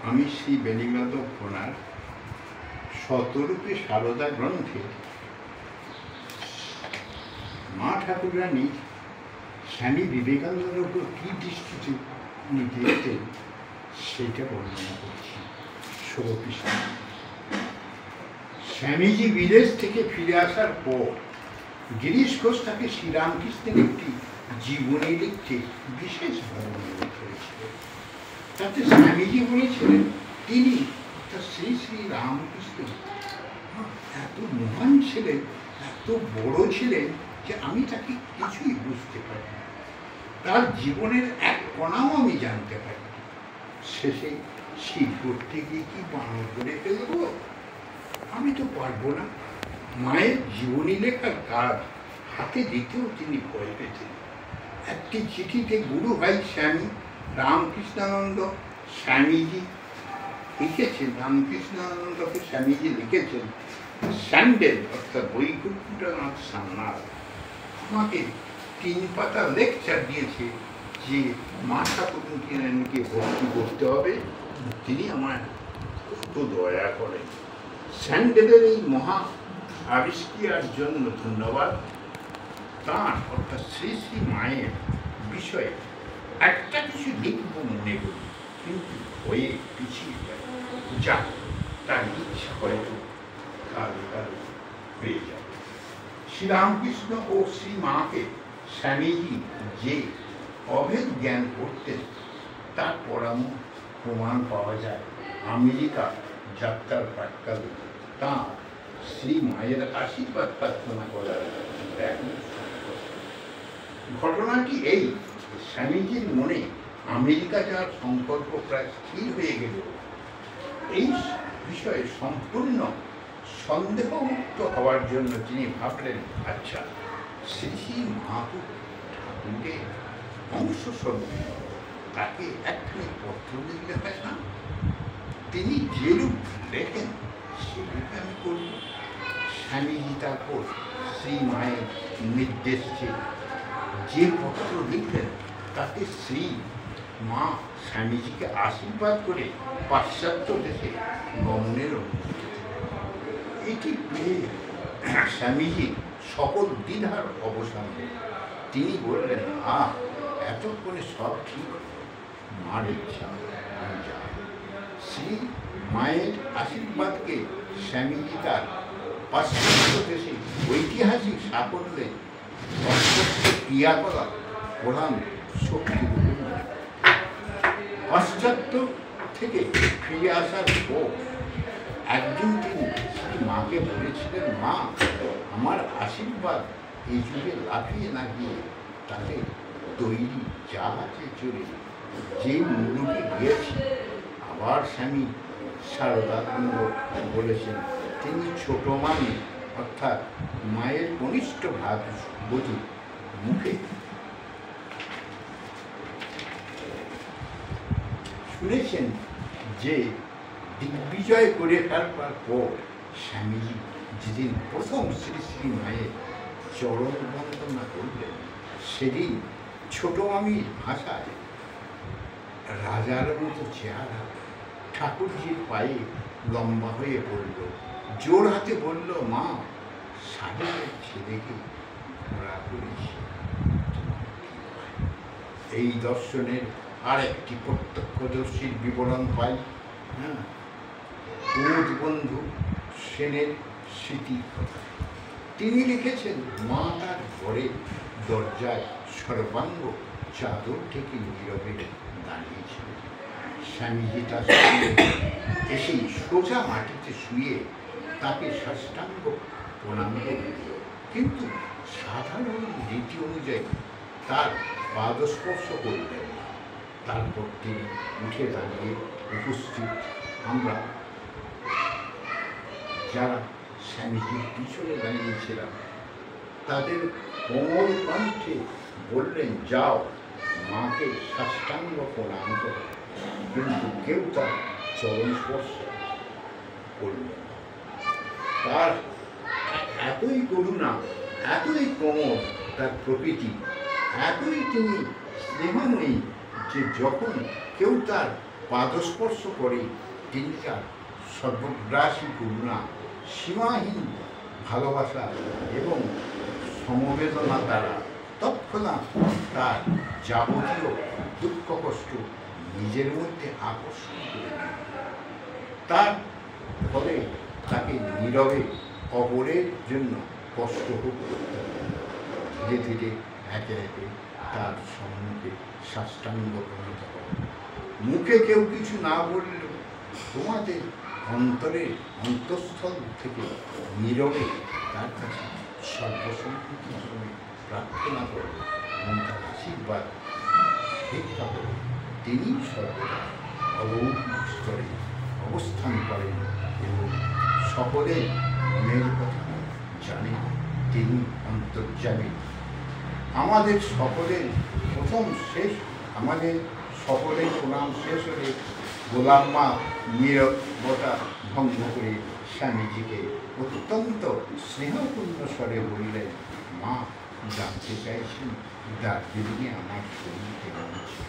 আমি শ্রী বেণীমাধব ঘোনার শতরূপে সারদা গ্রন্থে মা ঠাকুরানী স্বামী বিবেকানন্দের উপর কী দৃষ্টিতে উনি দেখতেন সেটা বর্ণনা করছি। 16 পৃষ্ঠা। স্বামীজি বিদেশ থেকে ফিরে আসার পর গিরিশ ঘোষ তাকে শ্রীরামকৃষ্ণের একটি জীবনী লিখতে বিশেষভাবে অনুরোধ করেছিলেন। তাতে স্বামীজি বলেছিলেন তিনি শ্রী শ্রী রামকৃষ্ণ এত মহান ছিলেন, এত বড় ছিলেন যে আমি তাকে কিছুই বুঝতে পারি না, তার জীবনের এক কণাও আমি জানতে পারি। শেষে শীত করতে গিয়ে কি বানর করে ফেলবো? আমি তো পারবো না। মায়ের জীবনী লেখার কাজ হাতে দিতেও তিনি ভয় পেতেন। একটি চিঠিতে গুরু ভাই স্বামী রামকৃষ্ণানন্দ স্বামীজি লিখেছেন, রামকৃষ্ণানন্দকে স্বামীজি লিখেছেন, স্যান্ডেল অর্থাৎ বৈকুণ্ঠনাথ সান্যাল আমাকে 3 পাতা লেকচার দিয়েছে যে মা ঠাকুরকে ভক্তি করতে হবে, তিনি আমার কত দয়া করেন। স্যান্ডেলের এই মহা আবিষ্কার জন্য ধন্যবাদ। তাঁর অর্থাৎ শ্রী শ্রী মায়ের বিষয়ে একটা কিছু লিখব মনে করি, কিন্তু হয়ে পিছিয়ে যায়, যা তার ইচ্ছা হয়তো কালো কালো হয়ে যাবে। শ্রীরামকৃষ্ণ ও শ্রী মাকে স্বামীজি যে অভেদ জ্ঞান করতেন তার প্রমাণ পাওয়া যায় আমেরিকা যাত্রার প্রাক্কালে তাঁর শ্রী মায়ের আশীর্বাদ প্রার্থনা করার ঘটনাটি এই, স্বামীজির মনে আমেরিকা যাওয়ার সংকল্প প্রায় স্থির হয়ে গেল। এই বিষয়ে সম্পূর্ণ সন্দেহমুক্ত হওয়ার জন্য তিনি ভাবলেন, আচ্ছা শ্রী শ্রী মহাপুর ঠাকুরের অংশ স্বরূপ তাকে একখানি পত্র লিখলে হয় না? তিনি যেরূপ লেখেন সেরূপে আমি করব। স্বামীজি তারপর শ্রী মায়ের নির্দেশে যে পত্র লিখলেন তাতে শ্রী মা স্বামীজিকে আশীর্বাদ করে পাশ্চাত্য দেশে গমনের অনুমতি। এটি পেয়ে স্বামীজি সকল দ্বিধার অবসান হল। তিনি বললেন, এতক্ষণে সব ঠিক, মার ইচ্ছা আমি যাব। শ্রী মায়ের আশীর্বাদকে স্বামীজি তার পাশ্চাত্য দেশে ঐতিহাসিক সাফল্যে ক্রিয়াকলাপ প্রধান শক্তি। পাশ্চাত্য থেকে ফিরে আসার পর একদিন তিনি শ্রী মাকে বলেছিলেন, মা আমার আশীর্বাদ এই যুগে লাফিয়ে না গিয়ে তাকে তৈরি জাহাজে চড়ে যে মুলুকে গিয়েছি। আবার স্বামী শারদানন্দ বলেছেন তিনি ছোট মামি অর্থাৎ মায়ের কনিষ্ঠ বধূ মুখে শুনেছেন যে দিগ্বিজয় করে ফেলবার পর স্বামীজি যেদিন প্রথম শ্রী শ্রী মায়ের চরণ বন্দনা করলেন, সেদিন ছোট মামির ভাষায় রাজার মতো চেহারা ঠাকুরজির পায়ে লম্বা হয়ে পড়ল, জোর হাতে বলল, মা সাধুদের ছেলেকে ধরা করেছি। এই দর্শনের আর একটি প্রত্যক্ষদর্শীর বিবরণ পাই বন্ধু সেনের স্মৃতির কথা। তিনি লিখেছেন, মা তার ঘরের দরজায় সর্বাঙ্গ চাদর থেকে নীরবে দাঁড়িয়েছিলেন। স্বামীজি তার সামনে এসেই সোজা মাটিতে শুয়ে তাকে সাষ্টাঙ্গ প্রণাম করলেন, কিন্তু সাধারণ রীতি অনুযায়ী তার পাদস্পর্শ করলেন না। তারপর তিনি উঠে দাঁড়িয়ে উপস্থিত আমরা যারা স্বামীজির পিছনে দাঁড়িয়েছিলাম তাদের কোমল কণ্ঠে বললেন, যাও মাকে সাষ্টাঙ্গ প্রণাম করো, কিন্তু কেউ তার চরণ স্পর্শ করল না। তার এতই করুণা, এতই কোমল তার প্রকৃতি, এতই তিনি স্নেহময়ী যে যখন কেউ তার পাদস্পর্শ করে তিনি তার সর্বগ্রাসী করুণা, সীমাহীন ভালোবাসা এবং সমবেদনা দ্বারা তৎক্ষণাৎ তার যাবতীয় দুঃখ কষ্ট নিজের মধ্যে আকর্ষণ করে। তার ফলে তাকে নীরবে অপরের জন্য কষ্ট ভোগ করতে হবে। ধীরে ধীরে একে একে তার সম্মুখে সাষ্টাঙ্গ প্রণত হবে। মুখে কেউ কিছু না বললেও তোমাদের অন্তরের অন্তঃস্থল থেকে নীরবে তার কাছে সর্বসম্মতি প্রার্থনা করে এবং তার আশীর্বাদ ভিক্ষা করে। তিনি সর্বদা অলৌকিক স্তরে অবস্থান করেন এবং সকলের মনের কথা জানেন। তিনি অন্তর্যামী। আমাদের সকলের প্রণাম শেষ হলে গোলাম মা নীরবতা ভঙ্গ করে স্বামীজিকে অত্যন্ত স্নেহপূর্ণ স্বরে বললেন, মা জানতে চাইছেন দার্জিলিংয়ে আমার শরীর কেমন ছিল।